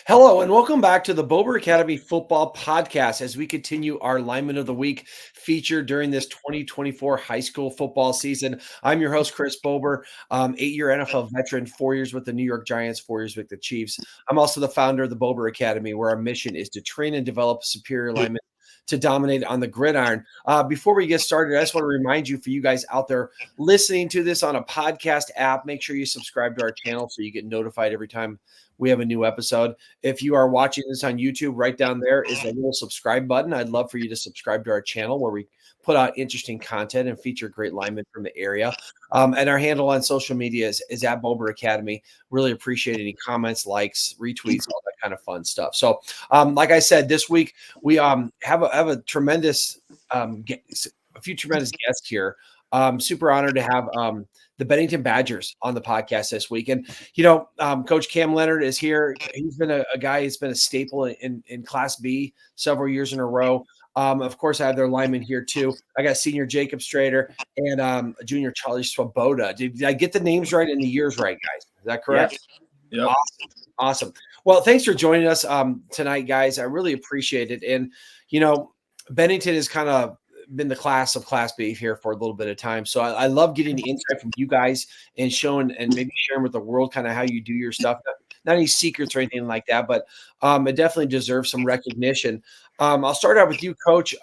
Hello, and welcome back to the Bober Academy Football Podcast as we continue our Lineman of the Week feature during this 2024 high school football season. I'm your host, Chris Bober, 8-year NFL veteran, 4 years with the New York Giants, 4 years with the Chiefs. I'm also the founder of the Bober Academy, where our mission is to train and develop superior linemen to dominate on the gridiron. Before we get started, I just want to remind you, for you guys out there listening to this on a podcast app, make sure you subscribe to our channel so you get notified every time we have a new episode. If you are watching this on YouTube, right down there is a little subscribe button. I'd love for you to subscribe to our channel where we put out interesting content and feature great linemen from the area. And our handle on social media is at Bober Academy. Really appreciate any comments, likes, retweets, all that kind of fun stuff. So, like I said, this week we have a tremendous, a few tremendous guests here. Super honored to have the Bennington Badgers on the podcast this week. And, Coach Kam Lenhart is here. He's been a guy who's been a staple in Class B several years in a row. Of course, I have their linemen here too. I got senior Jacob Strader and junior Charlie Swoboda. Did I get the names right and the years right, guys? Is that correct? Yes. Yep. Awesome. Well, thanks for joining us tonight, guys. I really appreciate it. And, Bennington is kind of been the class of Class B here for a little bit of time. So I love getting the insight from you guys and showing and maybe sharing with the world kind of how you do your stuff. Not any secrets or anything like that, but it definitely deserves some recognition. I'll start out with you, Coach.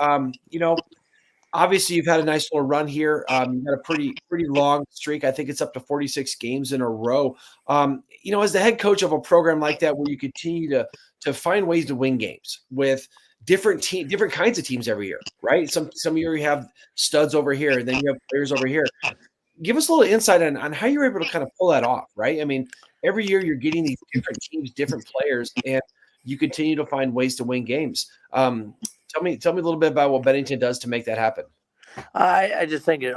Obviously you've had a nice little run here. You've had a pretty long streak. I think it's up to 46 games in a row. As the head coach of a program like that, where you continue to find ways to win games with different kinds of teams every year, right? Some year you have studs over here, and then you have players over here. Give us a little insight on how you're able to kind of pull that off, right? I mean, every year you're getting these different teams, different players, and you continue to find ways to win games. Tell me a little bit about what Bennington does to make that happen. I just think it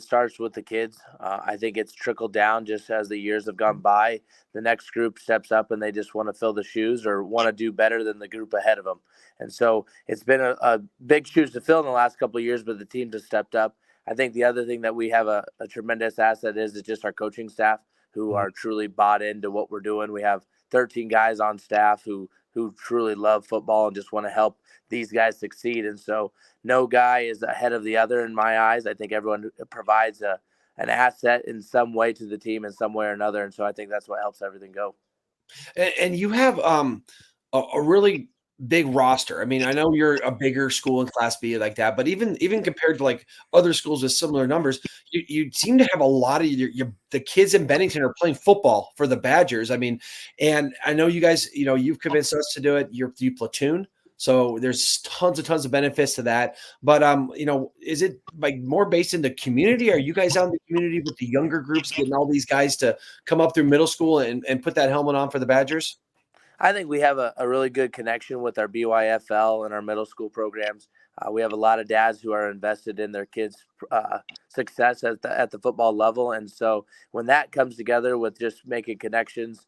starts with the kids. I think it's trickled down just as the years have gone by. The next group steps up and they just want to fill the shoes or want to do better than the group ahead of them. And so it's been a big shoes to fill in the last couple of years, but the teams have stepped up. I think the other thing that we have a tremendous asset is just our coaching staff who are truly bought into what we're doing. We have 13 guys on staff who truly love football and just want to help these guys succeed. And so no guy is ahead of the other in my eyes. I think everyone provides an asset in some way to the team in some way or another. And so I think that's what helps everything go. And you have a really big roster. I mean, I know you're a bigger school in Class B like that, but even compared to like other schools with similar numbers, you seem to have a lot of the kids in Bennington are playing football for the Badgers. I mean, and I know you guys, you've convinced us to do it. You platoon. So there's tons of benefits to that. But is it like more based in the community? Are you guys out in the community with the younger groups getting all these guys to come up through middle school and put that helmet on for the Badgers? I think we have a really good connection with our BYFL and our middle school programs. We have a lot of dads who are invested in their kids' success at the football level. And so when that comes together with just making connections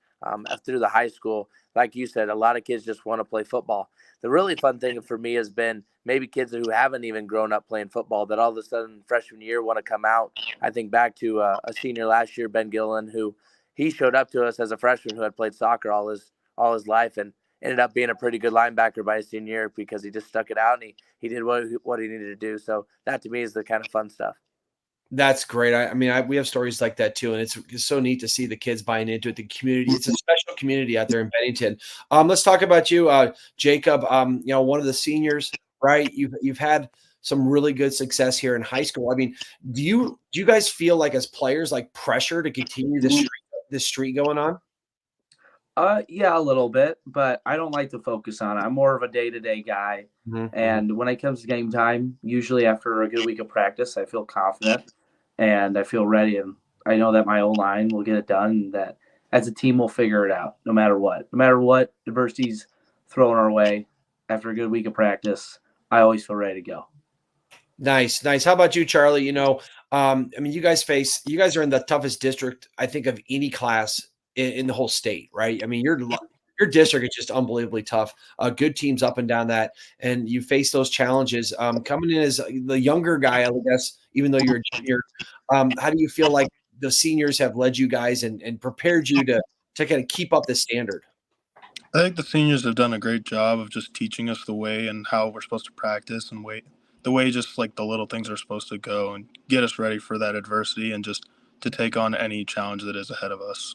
through the high school, like you said, a lot of kids just want to play football. The really fun thing for me has been maybe kids who haven't even grown up playing football that all of a sudden freshman year want to come out. I think back to a senior last year, Ben Gillen, who he showed up to us as a freshman who had played soccer all his life and ended up being a pretty good linebacker by his senior year because he just stuck it out and he did what he needed to do. So that to me is the kind of fun stuff. That's great. We have stories like that too, and it's so neat to see the kids buying into it. The community, it's a special community out there in Bennington. Let's talk about you, Jacob. One of the seniors, right? You've had some really good success here in high school. I mean, do you guys feel like as players like pressure to continue this streak going on? Yeah, a little bit, but I don't like to focus on it. I'm more of a day-to-day guy. Mm-hmm. And when it comes to game time, usually after a good week of practice, I feel confident and I feel ready. And I know that my O-line will get it done and that as a team, we'll figure it out no matter what. No matter what adversity's thrown our way, after a good week of practice, I always feel ready to go. Nice. How about you, Charlie? You guys are in the toughest district, I think, of any class in the whole state, right? I mean, your district is just unbelievably tough. Good teams up and down that, and you face those challenges. Coming in as the younger guy, I guess, even though you're a junior, how do you feel like the seniors have led you guys and prepared you to kind of keep up the standard? I think the seniors have done a great job of just teaching us the way and how we're supposed to practice and the way just like the little things are supposed to go and get us ready for that adversity and just to take on any challenge that is ahead of us.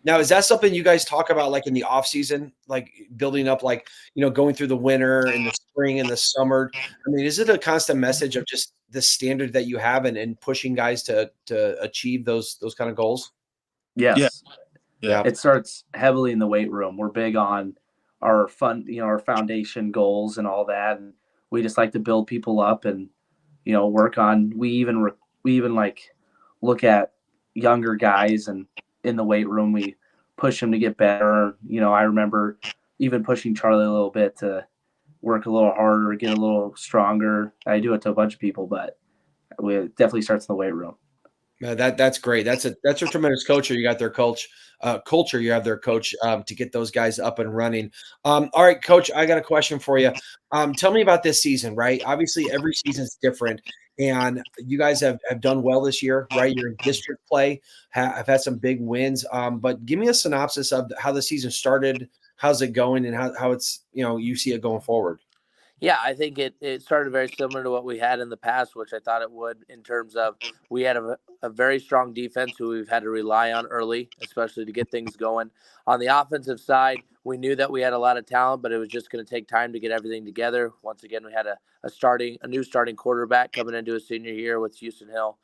Now, is that something you guys talk about like in the off season, like building up, like, going through the winter and the spring and the summer? I mean, is it a constant message of just the standard that you have and pushing guys to achieve those kind of goals? Yeah, Yes. yeah, Yeah. It starts heavily in the weight room. We're big on our our foundation goals and all that. And we just like to build people up and, work on, we even like look at younger guys and in the weight room, we push them to get better. I remember even pushing Charlie a little bit to work a little harder, get a little stronger. I do it to a bunch of people, but it definitely starts in the weight room. Man, that's great. That's a tremendous culture. You got their culture. You have their coach to get those guys up and running. All right, coach, I got a question for you. Tell me about this season. Right, obviously every season's different, and you guys have done well this year. Right, you're in district play. Have had some big wins. But give me a synopsis of how the season started. How's it going, and how it's you see it going forward. Yeah, I think it started very similar to what we had in the past, which I thought it would, in terms of we had a very strong defense who we've had to rely on early, especially to get things going. On the offensive side, we knew that we had a lot of talent, but it was just going to take time to get everything together. Once again, we had a new starting quarterback coming into a senior year with Houston Hill.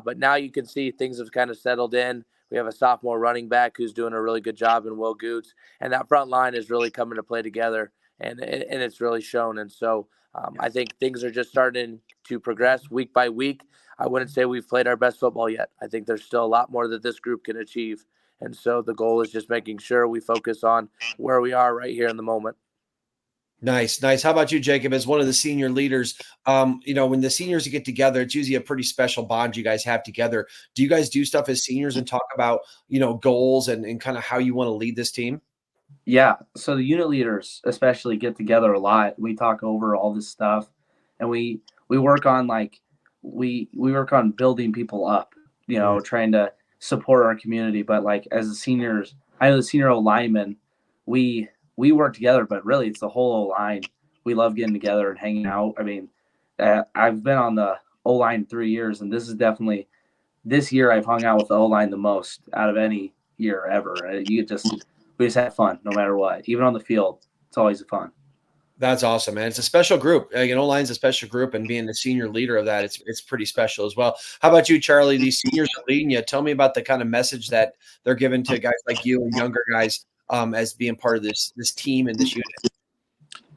But now you can see things have kind of settled in. We have a sophomore running back who's doing a really good job in Will Goots, and that front line is really coming to play together, and it's really shown. And so I think things are just starting to progress week by week. I wouldn't say we've played our best football yet. I think there's still a lot more that this group can achieve. And so the goal is just making sure we focus on where we are right here in the moment. Nice, nice. How about you, Jacob? As one of the senior leaders, when the seniors get together, it's usually a pretty special bond you guys have together. Do you guys do stuff as seniors and talk about, goals and kind of how you want to lead this team? Yeah. So the unit leaders especially get together a lot. We talk over all this stuff, and we work on we work on building people up, Mm. trying to support our community. But like as the seniors, I know the senior linemen, we work together, but really it's the whole O line. We love getting together and hanging out. I mean, I've been on the O line 3 years, and this is definitely this year I've hung out with the O line the most out of any year ever. We just have fun no matter what. Even on the field, it's always fun. That's awesome, man. It's a special group. O-line's a special group, and being the senior leader of that, it's pretty special as well. How about you, Charlie? These seniors are leading you. Tell me about the kind of message that they're giving to guys like you and younger guys as being part of this team and this unit.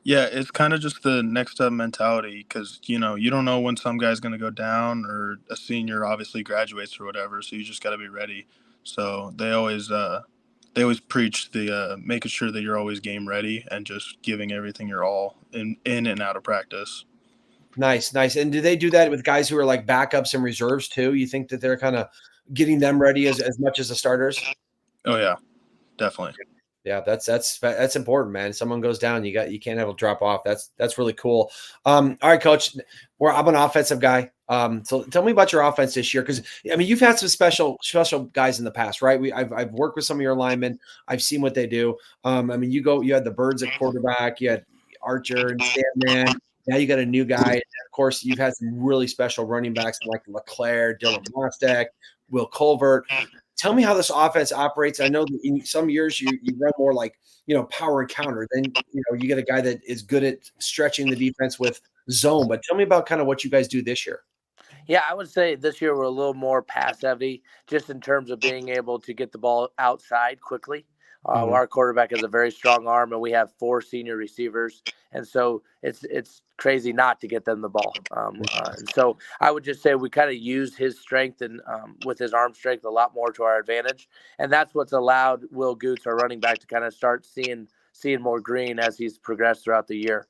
yeah. It's kind of just the next up mentality because you don't know when some guy's going to go down or a senior obviously graduates or whatever. So you just got to be ready. So they always preach the making sure that you're always game ready and just giving everything your all in and out of practice. Nice, nice. And do they do that with guys who are like backups and reserves too? You think that they're kind of getting them ready as much as the starters? Oh yeah, definitely. Yeah, that's important, man. Someone goes down, you can't have a drop off. That's really cool. All right, coach. I'm an offensive guy. So tell me about your offense this year, because I mean you've had some special guys in the past, right? I've worked with some of your linemen. I've seen what they do. I mean you had the Birds at quarterback, you had Archer and Sandman. Now you got a new guy. And of course, you've had some really special running backs like LeClaire, Dylan Mostek, Will Colbert. Tell me how this offense operates. I know that in some years you run more like, power and counter. Then, you get a guy that is good at stretching the defense with zone. But tell me about kind of what you guys do this year. Yeah, I would say this year we're a little more pass heavy, just in terms of being able to get the ball outside quickly. Mhm. Our quarterback has a very strong arm, and we have 4 senior receivers, and so it's crazy not to get them the ball. And so I would just say we kind of use his strength and with his arm strength a lot more to our advantage, and that's what's allowed Will Goots, our running back, to kind of start seeing more green as he's progressed throughout the year.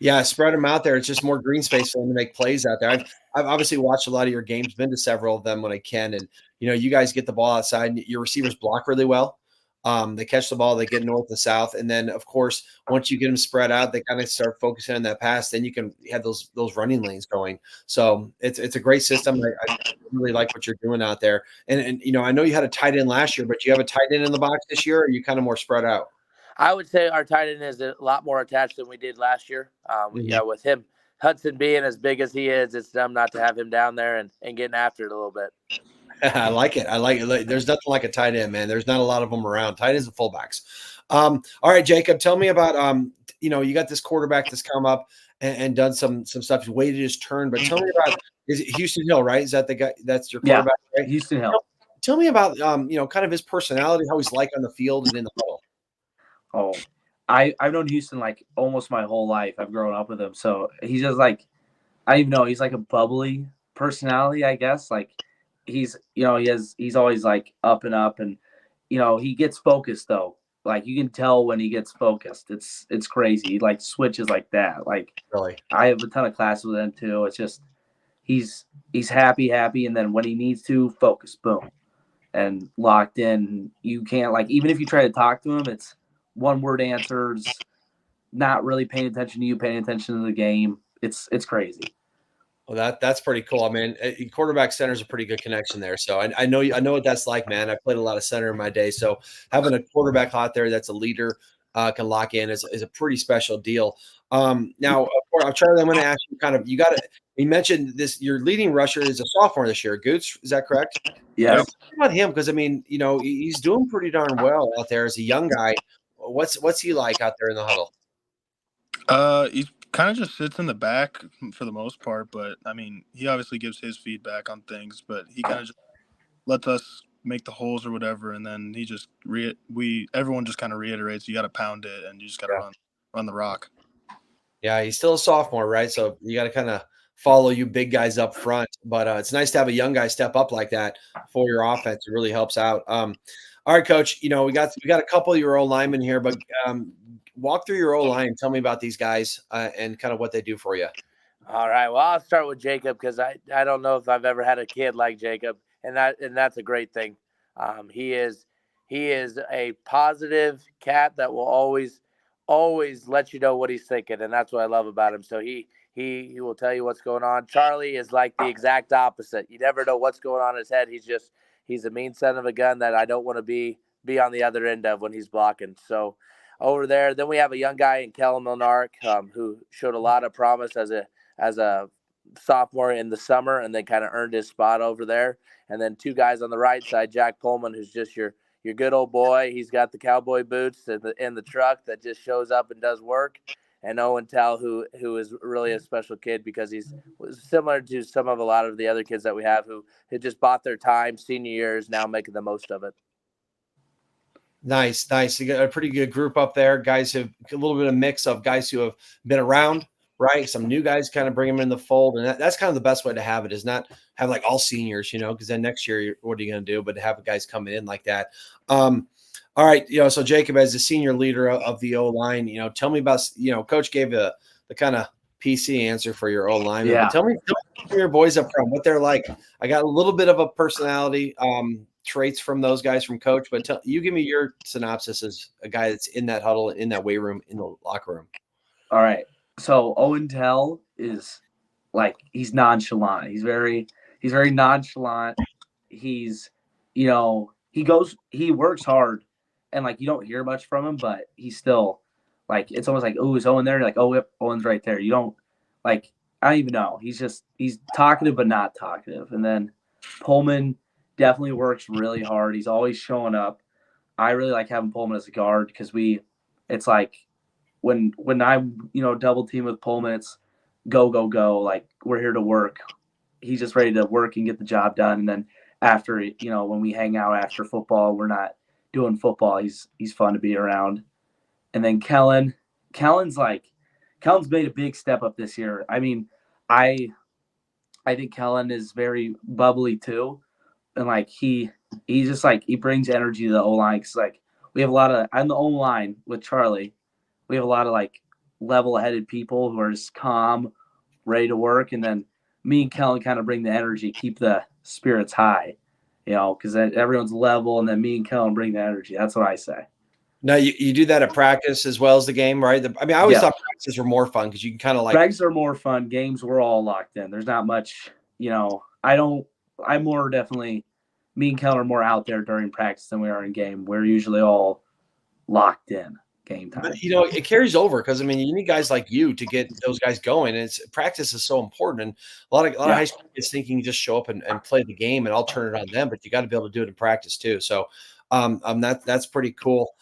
Yeah, spread them out there. It's just more green space for them to make plays out there. I've obviously watched a lot of your games, been to several of them when I can, and you guys get the ball outside. And your receivers block really well. They catch the ball, they get north and south, and then of course once you get them spread out, they kind of start focusing on that pass. Then you can have those running lanes going. So it's a great system. I really like what you're doing out there. And I know you had a tight end last year, but do you have a tight end in the box this year, or are you kind of more spread out? I would say our tight end is a lot more attached than we did last year. Yeah, with him, Hudson being as big as he is, it's dumb not to have him down there and getting after it a little bit. I like it. I like it. There's nothing like a tight end, man. There's not a lot of them around. Tight ends and fullbacks. All right, Jacob, tell me about you got this quarterback that's come up and done some stuff. He's waited his turn, but tell me about is it Houston Hill, right? Is that the guy that's your quarterback, right? Houston Hill. Tell me about kind of his personality, how he's like on the field and in the huddle. Oh, I've known Houston like almost my whole life. I've grown up with him. So he's just like, I don't even know. He's like a bubbly personality, I guess. Like he's always like up and up, and he gets focused though. Like you can tell when he gets focused. It's crazy. He like switches like that. Like Really? I have a ton of classes with him too. It's just he's happy, and then when he needs to focus, boom, and locked in. You can't like even if you try to talk to him, it's one word answers, not really paying attention to you, paying attention to the game. It's crazy. Well, that's pretty cool. I mean, quarterback center is a pretty good connection there. So I know what that's like, man. I played a lot of center in my day. So having a quarterback out there that's a leader can lock in is a pretty special deal. Now, Charlie, I'm going to ask you kind of you mentioned this. Your leading rusher is a sophomore this year. Goots, is that correct? Yes. Talk about him because I mean, he's doing pretty darn well out there as a young guy. What's he like out there in the huddle? He kind of just sits in the back for the most part, but I mean, he obviously gives his feedback on things, but he kind of just lets us make the holes or whatever, and then he just everyone just kind of reiterates, you got to pound it, and you just got to run the rock. Yeah, he's still a sophomore, right? So you got to kind of follow you big guys up front, but it's nice to have a young guy step up like that for your offense. It really helps out. All right, Coach. We got a couple of your old linemen here, but walk through your O-line. Tell me about these guys and kind of what they do for you. All right. Well, I'll start with Jacob because I don't know if I've ever had a kid like Jacob, and that's a great thing. He is a positive cat that will always let you know what he's thinking, and that's what I love about him. So he will tell you what's going on. Charlie is like the exact opposite. You never know what's going on in his head. He's a mean son of a gun that I don't want to be on the other end of when he's blocking. So over there, then we have a young guy in Kam Lenhart who showed a lot of promise as a sophomore in the summer, and then kind of earned his spot over there. And then two guys on the right side, Jack Pullman, who's just your good old boy. He's got the cowboy boots in the truck that just shows up and does work. And Owen Tell, who is really a special kid because he's similar to a lot of the other kids that we have who had just bought their time, senior years, now making the most of it. Nice. You got a pretty good group up there. Guys have a little bit of mix of guys who have been around, right? Some new guys kind of bring them in the fold, and that's kind of the best way to have it. Is not have like all seniors, because then next year, what are you going to do? But to have guys coming in like that. All right, so Jacob, as the senior leader of the O-line, tell me about, Coach gave the kind of PC answer for your O-line. Yeah. Tell me your boys up front, what they're like. I got a little bit of a personality traits from those guys from Coach, but you give me your synopsis as a guy that's in that huddle, in that weight room, in the locker room. All right. So Owen Tell is like, he's nonchalant. He's very nonchalant. He's, he works hard, and like you don't hear much from him, but he's still like, it's almost like, oh, is Owen there? You're like, oh, yep, Owen's right there. You don't like, I don't even know. He's talkative but not talkative. And then Pullman definitely works really hard. He's always showing up. I really like having Pullman as a guard because it's like when I'm double team with Pullman, it's go. Like, we're here to work. He's just ready to work and get the job done. And then after, when we hang out after football, we're not doing football. He's fun to be around. And then Kellen's made a big step up this year. I mean, I think Kellen is very bubbly too. And like he's just like, he brings energy to the O-line. Cause like we have a lot of, on the O-line with Charlie, we have a lot of like level-headed people who are just calm, ready to work. And then me and Kellen kind of bring the energy, keep the spirits high, because everyone's level, and then me and Kellen bring the energy. That's what I say. Now, you do that at practice as well as the game, right? I always thought practices were more fun because you can kind of like – practices are more fun. Games, we're all locked in. There's not much, I'm more definitely – me and Kellen are more out there during practice than we are in game. We're usually all locked in. game time. But, it carries over because, I mean, you need guys like you to get those guys going. And practice is so important. And a lot of high school kids thinking you just show up and play the game and I'll turn it on them, but you got to be able to do it in practice too. So that's pretty cool,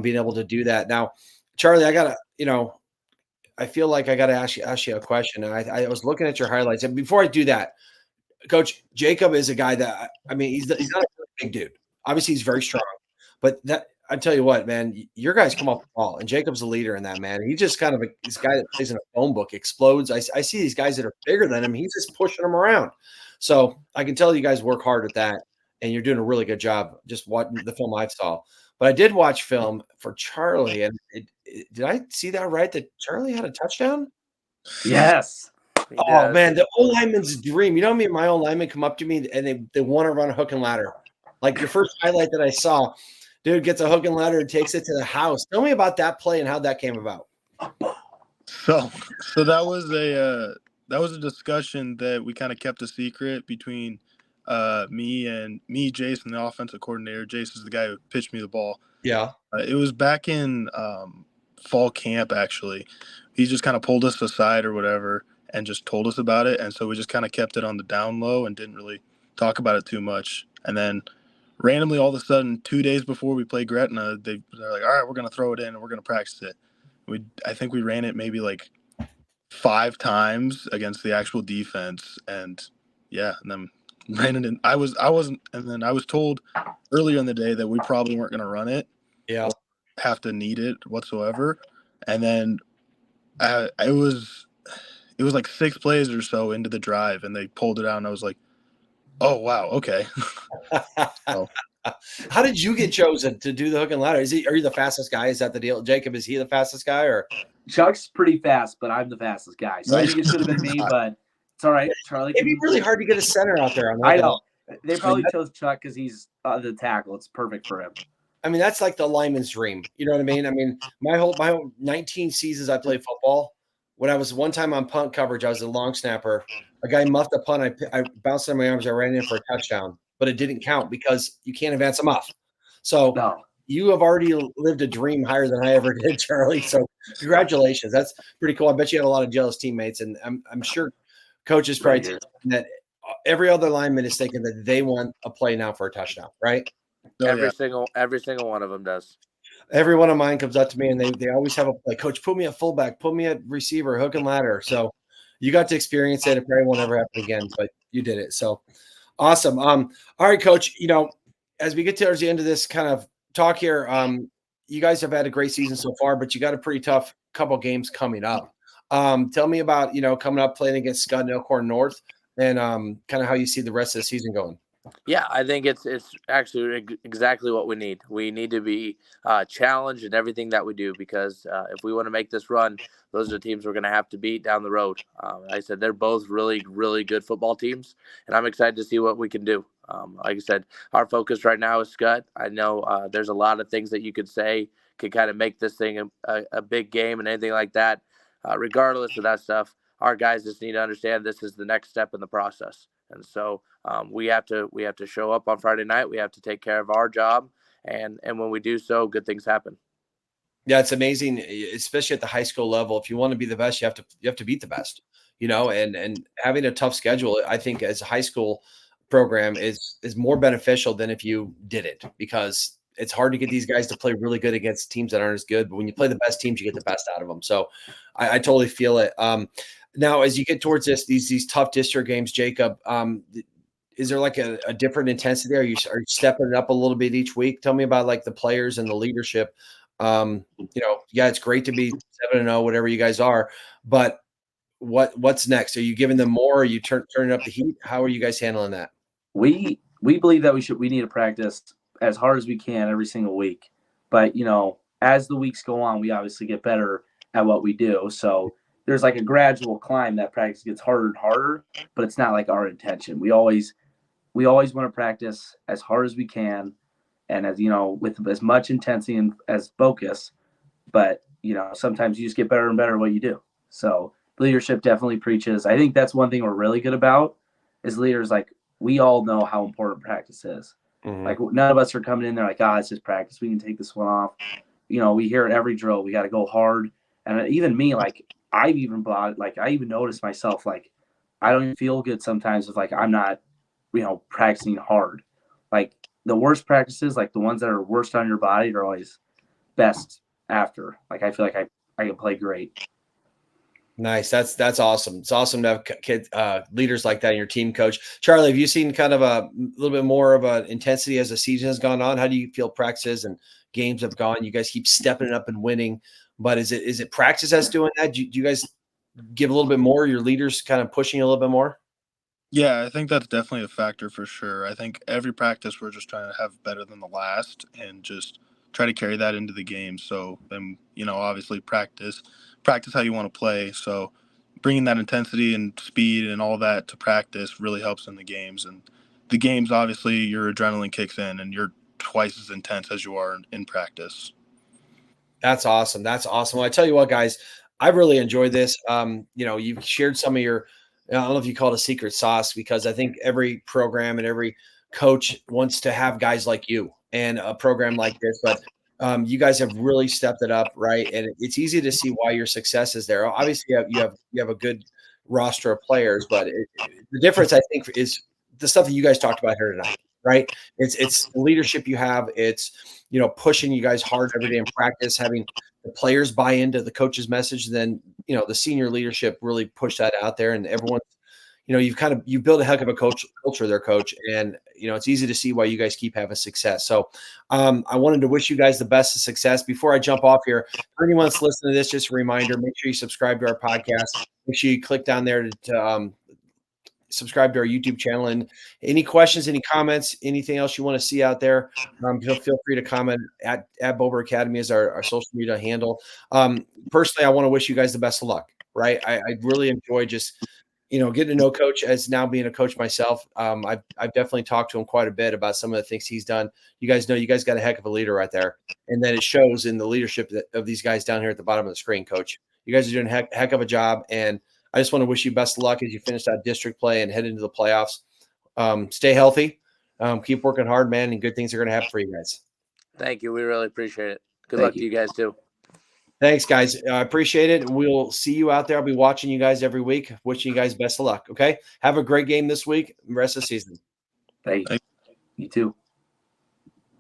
being able to do that. Now, Charlie, I feel like I got to ask you a question. And I was looking at your highlights. And before I do that, Coach, Jacob is a guy that, I mean, he's not a really big dude. Obviously, he's very strong. But I tell you what, man, your guys come off the ball, and Jacob's a leader in that, man. He's just kind of this guy that plays in a phone book, explodes. I see these guys that are bigger than him. He's just pushing them around. So I can tell you guys work hard at that, and you're doing a really good job just watching the film I saw. But I did watch film for Charlie, and did I see that right, that Charlie had a touchdown? Yes. Oh, man, the old lineman's dream. You know, me and my old linemen come up to me, and they want to run a hook and ladder. Like your first highlight that I saw, dude gets a hook and ladder and takes it to the house. Tell me about that play and how that came about. So that was a discussion that we kind of kept a secret between me, Jason, the offensive coordinator. Jason's the guy who pitched me the ball. Yeah. It was back in fall camp, actually. He just kind of pulled us aside or whatever and just told us about it. And so we just kind of kept it on the down low and didn't really talk about it too much. And then randomly, all of a sudden, 2 days before we played Gretna, they're like, all right, we're going to throw it in and we're going to practice it. I think we ran it maybe like 5 times against the actual defense. And yeah, and then ran it in. I wasn't, and then I was told earlier in the day that we probably weren't going to run it. Yeah. Or have to need it whatsoever. And then it was like 6 plays or so into the drive and they pulled it out and I was like, oh, wow, okay. So. How did you get chosen to do the hook and ladder? Are you the fastest guy? Is that the deal? Jacob, is he the fastest guy? Or Chuck's pretty fast, but I'm the fastest guy. So I think it should have been me, but it's all right. Charlie. It'd be really hard to get a center out there. I know. They probably chose Chuck because he's the tackle. It's perfect for him. I mean, that's like the lineman's dream. You know what I mean? I mean, my whole 19 seasons I played football. When I was one time on punt coverage, I was a long snapper. A guy muffed a punt. I bounced on my arms. I ran in for a touchdown, but it didn't count because you can't advance a muff. So you have already lived a dream higher than I ever did, Charlie. So congratulations. That's pretty cool. I bet you had a lot of jealous teammates, and I'm sure coaches probably thinking that every other lineman is thinking that they want a play now for a touchdown, right? Every single one of them does. Every one of mine comes up to me and they always have a play. Coach, put me at fullback, put me at receiver, hook and ladder. So you got to experience it. It probably won't ever happen again, but you did it. So awesome. All right, Coach, as we get towards the end of this kind of talk here, you guys have had a great season so far, but you got a pretty tough couple games coming up. Tell me about, coming up playing against Skutt and Elkhorn North and kind of how you see the rest of the season going. Yeah, I think it's actually exactly what we need. We need to be challenged in everything that we do because if we want to make this run, those are the teams we're going to have to beat down the road. Like I said, they're both really, really good football teams, and I'm excited to see what we can do. Like I said, our focus right now is Skutt. I know there's a lot of things that you could say could kind of make this thing a big game and anything like that. Regardless of that stuff, our guys just need to understand this is the next step in the process. And so we have to show up on Friday night. We have to take care of our job, and when we do so, good things happen. Yeah, it's amazing, especially at the high school level. If you want to be the best, you have to beat the best. And having a tough schedule, I think, as a high school program is more beneficial than if you didn't, because it's hard to get these guys to play really good against teams that aren't as good. But when you play the best teams, you get the best out of them. So I totally feel it. Now, as you get towards these tough district games, Jacob, is there like a different intensity? Are you stepping it up a little bit each week? Tell me about like the players and the leadership. It's great to be 7-0, whatever you guys are, but what's next? Are you giving them more? Are you turning up the heat? How are you guys handling that? We believe that we need to practice as hard as we can every single week. But, as the weeks go on, we obviously get better at what we do. So there's like a gradual climb that practice gets harder and harder, but it's not like our intention. We always want to practice as hard as we can and with as much intensity and as focus, but sometimes you just get better and better at what you do. So leadership definitely preaches. I think that's one thing we're really good about is leaders. Like, we all know how important practice is. Mm-hmm. Like, none of us are coming in there like, it's just practice. We can take this one off. we hear it every drill. We got to go hard. And even me, like I even noticed myself, like I don't even feel good sometimes if like I'm not, practicing hard. Like the worst practices, like the ones that are worst on your body, are always best after. Like I feel like I can play great. Nice. That's awesome. It's awesome to have kids, leaders like that in your team, coach. Charlie, have you seen kind of a little bit more of an intensity as the season has gone on? How do you feel practices and games have gone? You guys keep stepping it up and winning, but is it practice that's doing that? Do you guys give a little bit more? Your leaders kind of pushing a little bit more? Yeah, I think that's definitely a factor for sure. I think every practice we're just trying to have better than the last and just try to carry that into the game. So then, obviously practice how you want to play. So bringing that intensity and speed and all that to practice really helps in the games. And the games, obviously, your adrenaline kicks in and you're twice as intense as you are in practice. That's awesome. That's awesome. Well, I tell you what, guys, I really enjoyed this. You've shared some of your, I don't know if you call it a secret sauce, because I think every program and every coach wants to have guys like you and a program like this. But you guys have really stepped it up, right? And it's easy to see why your success is there. Obviously, you have a good roster of players, but the difference, I think, is the stuff that you guys talked about here tonight, right? It's the leadership you have. It's pushing you guys hard every day in practice, having the players buy into the coach's message. Then, the senior leadership really push that out there, and everyone, you've built a heck of a culture there, coach. And, it's easy to see why you guys keep having success. So I wanted to wish you guys the best of success. Before I jump off here, for anyone that's listening to this, just a reminder, make sure you subscribe to our podcast. Make sure you click down there to subscribe to our YouTube channel. And any questions, any comments, anything else you want to see out there, feel free to comment at Bober Academy is our social media handle. Personally, I want to wish you guys the best of luck, right? I really enjoy just, getting to know Coach as now being a coach myself. I've definitely talked to him quite a bit about some of the things he's done. You guys got a heck of a leader right there. And then it shows in the leadership of these guys down here at the bottom of the screen, Coach. You guys are doing a heck of a job. And I just want to wish you best of luck as you finish that district play and head into the playoffs. Stay healthy. Keep working hard, man, and good things are going to happen for you guys. Thank you. We really appreciate it. Good luck to you guys too. Thanks, guys. I appreciate it. We'll see you out there. I'll be watching you guys every week. Wishing you guys best of luck. Okay. Have a great game this week and rest of the season. Thank you. You too.